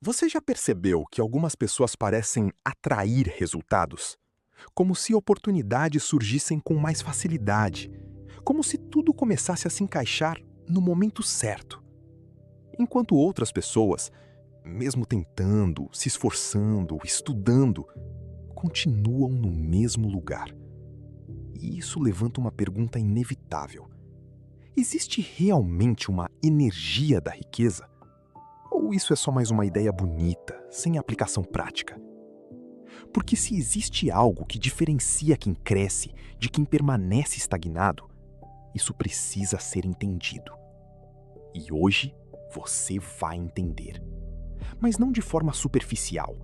Você já percebeu que algumas pessoas parecem atrair resultados? Como se oportunidades surgissem com mais facilidade, como se tudo começasse a se encaixar no momento certo. Enquanto outras pessoas, mesmo tentando, se esforçando, estudando, continuam no mesmo lugar. E isso levanta uma pergunta inevitável. Existe realmente uma energia da riqueza? Ou isso é só mais uma ideia bonita, sem aplicação prática? Porque se existe algo que diferencia quem cresce de quem permanece estagnado, isso precisa ser entendido. E hoje você vai entender. Mas não de forma superficial.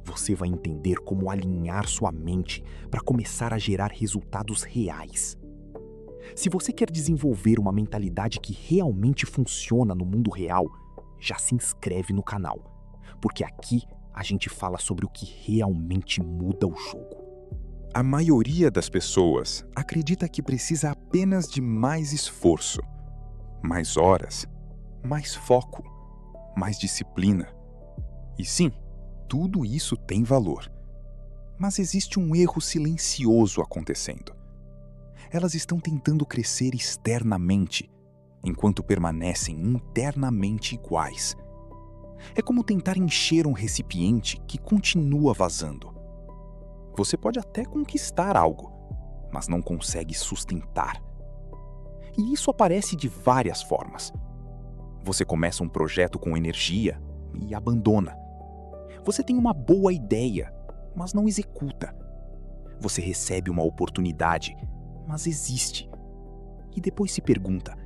Você vai entender como alinhar sua mente para começar a gerar resultados reais. Se você quer desenvolver uma mentalidade que realmente funciona no mundo real, já se inscreve no canal, porque aqui a gente fala sobre o que realmente muda o jogo. A maioria das pessoas acredita que precisa apenas de mais esforço, mais horas, mais foco, mais disciplina. E sim, tudo isso tem valor. Mas existe um erro silencioso acontecendo. Elas estão tentando crescer externamente, enquanto permanecem internamente iguais. É como tentar encher um recipiente que continua vazando. Você pode até conquistar algo, mas não consegue sustentar. E isso aparece de várias formas. Você começa um projeto com energia e abandona. Você tem uma boa ideia, mas não executa. Você recebe uma oportunidade, mas existe. E depois se pergunta: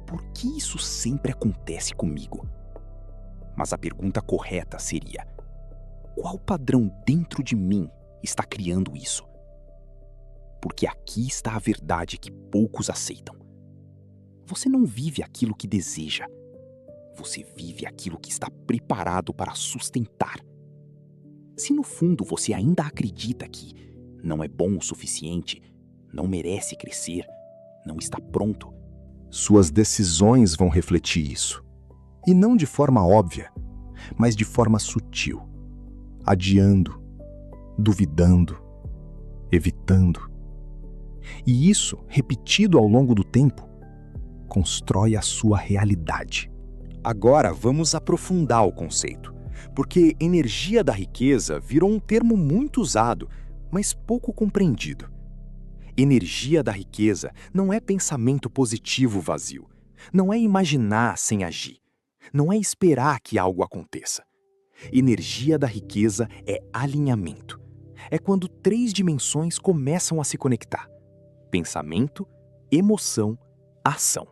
por que isso sempre acontece comigo? Mas a pergunta correta seria: qual padrão dentro de mim está criando isso? Porque aqui está a verdade que poucos aceitam. Você não vive aquilo que deseja. Você vive aquilo que está preparado para sustentar. Se no fundo você ainda acredita que não é bom o suficiente, não merece crescer, não está pronto, suas decisões vão refletir isso. E não de forma óbvia, mas de forma sutil, adiando, duvidando, evitando. E isso, repetido ao longo do tempo, constrói a sua realidade. Agora vamos aprofundar o conceito, porque energia da riqueza virou um termo muito usado, mas pouco compreendido. Energia da riqueza não é pensamento positivo vazio, não é imaginar sem agir, não é esperar que algo aconteça. Energia da riqueza é alinhamento. É quando 3 dimensões começam a se conectar: pensamento, emoção, ação.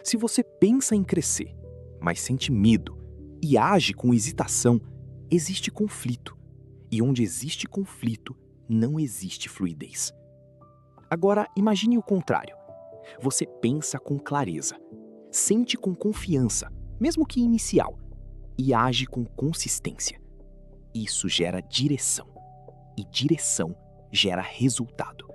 Se você pensa em crescer, mas sente medo e age com hesitação, existe conflito. E onde existe conflito, não existe fluidez. Agora, imagine o contrário. Você pensa com clareza, sente com confiança, mesmo que inicial, e age com consistência. Isso gera direção, e direção gera resultado.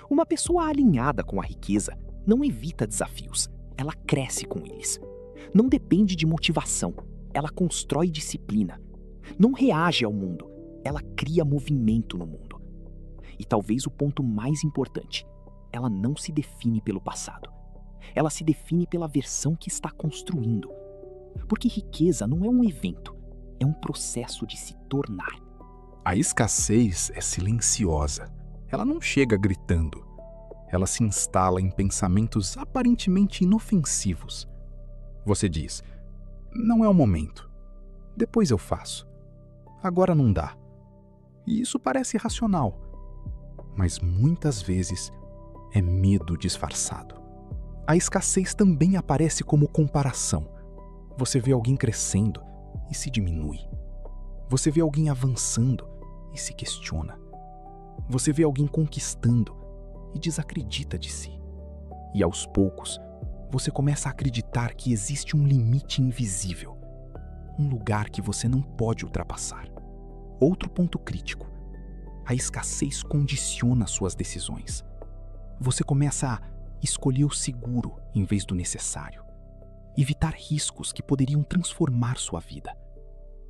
Uma pessoa alinhada com a riqueza não evita desafios, ela cresce com eles. Não depende de motivação, ela constrói disciplina. Não reage ao mundo, ela cria movimento no mundo. E talvez o ponto mais importante, ela não se define pelo passado. Ela se define pela versão que está construindo. Porque riqueza não é um evento, é um processo de se tornar. A escassez é silenciosa. Ela não chega gritando. Ela se instala em pensamentos aparentemente inofensivos. Você diz: não é o momento. Depois eu faço. Agora não dá. E isso parece racional. Mas muitas vezes é medo disfarçado. A escassez também aparece como comparação. Você vê alguém crescendo e se diminui. Você vê alguém avançando e se questiona. Você vê alguém conquistando e desacredita de si. E aos poucos, você começa a acreditar que existe um limite invisível, um lugar que você não pode ultrapassar. Outro ponto crítico: a escassez condiciona suas decisões. Você começa a escolher o seguro em vez do necessário, evitar riscos que poderiam transformar sua vida.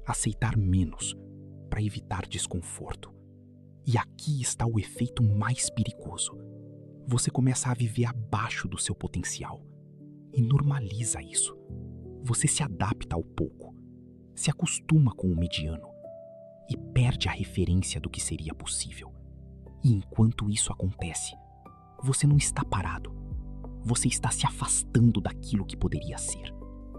aceitar menos para evitar desconforto. E aqui está o efeito mais perigoso. Você começa a viver abaixo do seu potencial e normaliza isso. Você se adapta ao pouco, se acostuma com o mediano e perde a referência do que seria possível. E enquanto isso acontece, você não está parado. Você está se afastando daquilo que poderia ser.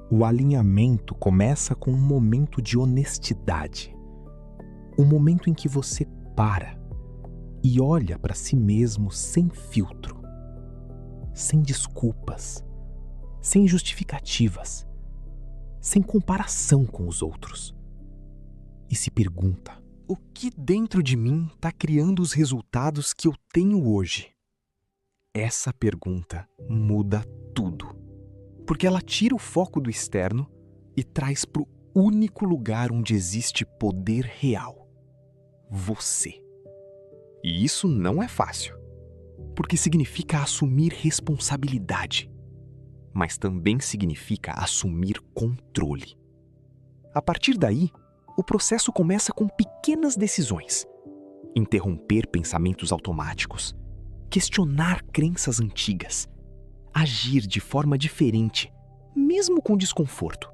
O alinhamento começa com um momento de honestidade. Um momento em que você para e olha para si mesmo sem filtro, sem desculpas, sem justificativas, sem comparação com os outros. E se pergunta: o que dentro de mim está criando os resultados que eu tenho hoje? Essa pergunta muda tudo, porque ela tira o foco do externo e traz para o único lugar onde existe poder real: você. E isso não é fácil, porque significa assumir responsabilidade, mas também significa assumir controle. A partir daí, o processo começa com pequenas decisões: interromper pensamentos automáticos, questionar crenças antigas, agir de forma diferente, mesmo com desconforto.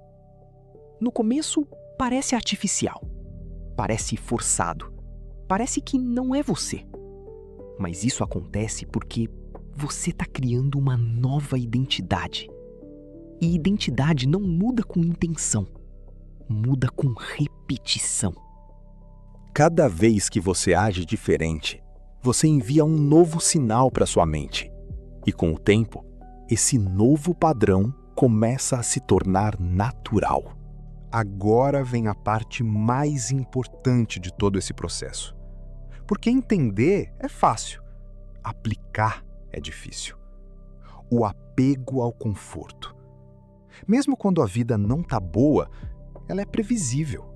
No começo, parece artificial, parece forçado, parece que não é você. Mas isso acontece porque você está criando uma nova identidade. E identidade não muda com intenção, muda com repetição. Cada vez que você age diferente, você envia um novo sinal para sua mente. E com o tempo, esse novo padrão começa a se tornar natural. Agora vem a parte mais importante de todo esse processo. Porque entender é fácil, aplicar é difícil. O apego ao conforto. Mesmo quando a vida não está boa, ela é previsível.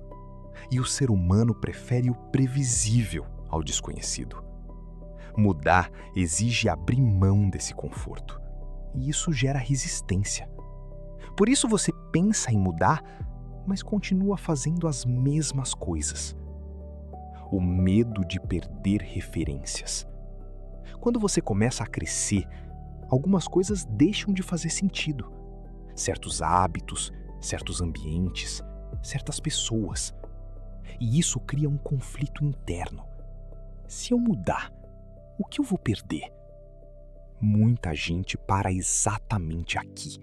E o ser humano prefere o previsível ao desconhecido. Mudar exige abrir mão desse conforto. E isso gera resistência. Por isso você pensa em mudar, mas continua fazendo as mesmas coisas. O medo de perder referências. Quando você começa a crescer, algumas coisas deixam de fazer sentido. Certos hábitos, certos ambientes, certas pessoas. E isso cria um conflito interno. Se eu mudar, o que eu vou perder? Muita gente para exatamente aqui,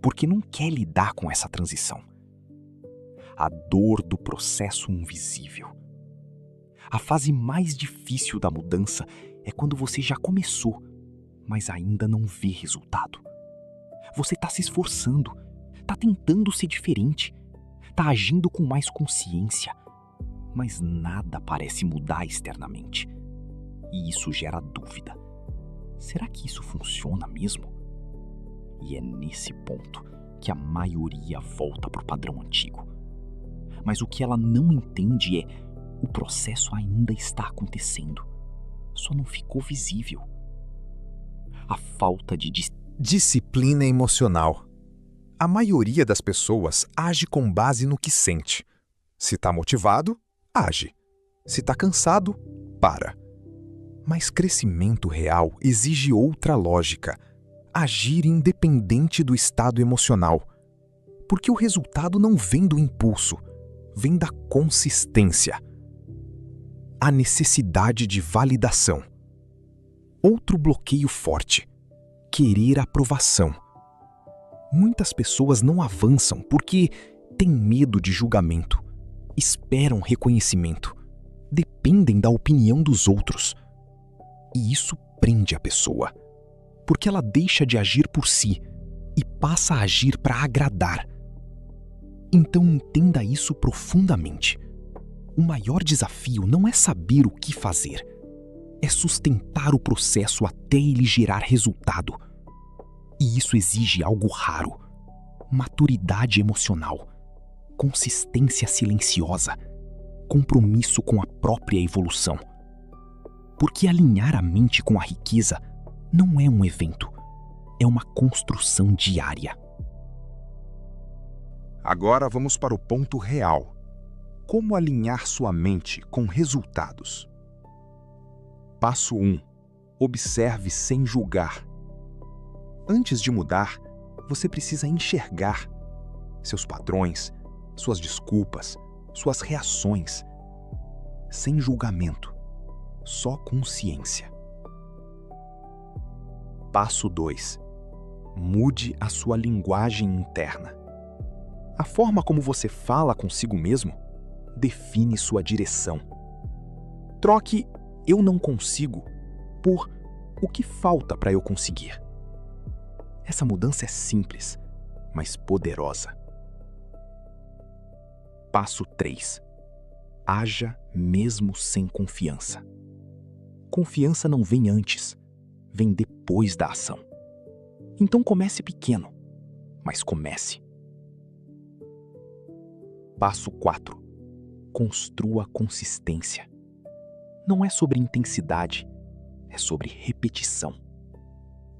porque não quer lidar com essa transição. A dor do processo invisível. A fase mais difícil da mudança é quando você já começou, mas ainda não vê resultado. Você está se esforçando, está tentando ser diferente, está agindo com mais consciência, mas nada parece mudar externamente. E isso gera dúvida. Será que isso funciona mesmo? E é nesse ponto que a maioria volta para o padrão antigo. Mas o que ela não entende é: o processo ainda está acontecendo, só não ficou visível. A falta de disciplina emocional. A maioria das pessoas age com base no que sente. Se está motivado, age. Se está cansado, para. Mas crescimento real exige outra lógica: agir independente do estado emocional. Porque o resultado não vem do impulso, vem da consistência. A necessidade de validação. Outro bloqueio forte: querer aprovação. Muitas pessoas não avançam porque têm medo de julgamento, esperam reconhecimento, dependem da opinião dos outros. E isso prende a pessoa, porque ela deixa de agir por si e passa a agir para agradar. Então entenda isso profundamente. O maior desafio não é saber o que fazer, é sustentar o processo até ele gerar resultado. E isso exige algo raro: maturidade emocional, consistência silenciosa, compromisso com a própria evolução. Porque alinhar a mente com a riqueza não é um evento, é uma construção diária. Agora vamos para o ponto real. Como alinhar sua mente com resultados? Passo 1. Observe sem julgar. Antes de mudar, você precisa enxergar seus padrões, suas desculpas, suas reações, sem julgamento, só consciência. Passo 2. Mude a sua linguagem interna. A forma como você fala consigo mesmo define sua direção. Troque "eu não consigo" por "o que falta para eu conseguir". Essa mudança é simples, mas poderosa. Passo 3. Haja mesmo sem confiança. Confiança não vem antes, vem depois da ação. Então comece pequeno, mas comece. Passo 4. Construa consistência. Não é sobre intensidade, é sobre repetição.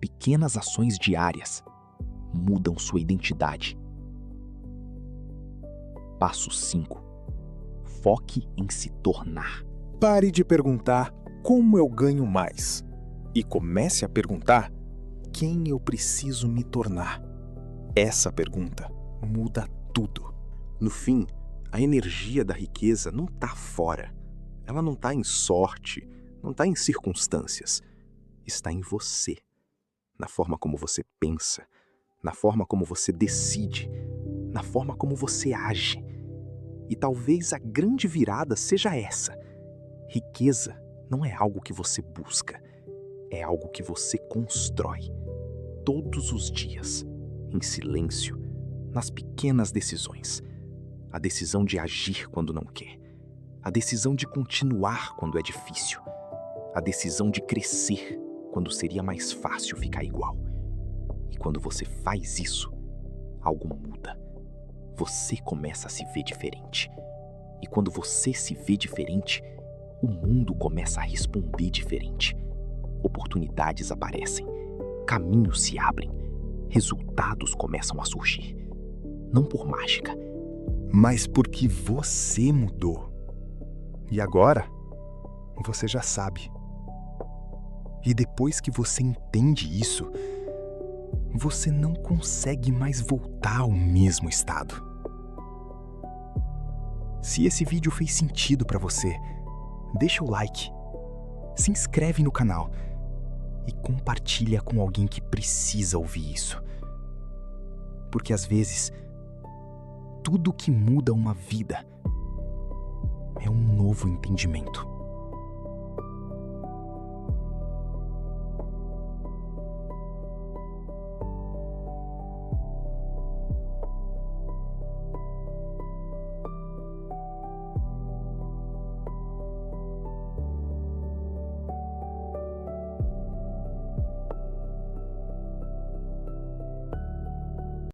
Pequenas ações diárias mudam sua identidade. Passo 5. Foque em se tornar. Pare de perguntar como eu ganho mais e comece a perguntar quem eu preciso me tornar. Essa pergunta muda tudo. No fim, a energia da riqueza não está fora. Ela não está em sorte, não está em circunstâncias. Está em você. Na forma como você pensa, na forma como você decide, na forma como você age. E talvez a grande virada seja essa. Riqueza não é algo que você busca, é algo que você constrói. Todos os dias, em silêncio, nas pequenas decisões. A decisão de agir quando não quer. A decisão de continuar quando é difícil. A decisão de crescer quando seria mais fácil ficar igual. E quando você faz isso, algo muda. Você começa a se ver diferente. E quando você se vê diferente, o mundo começa a responder diferente. Oportunidades aparecem, caminhos se abrem, resultados começam a surgir. Não por mágica, Mas porque você mudou. E agora, você já sabe. E depois que você entende isso, você não consegue mais voltar ao mesmo estado. Se esse vídeo fez sentido para você, deixa o like, se inscreve no canal e compartilha com alguém que precisa ouvir isso. Porque às vezes, tudo que muda uma vida é um novo entendimento.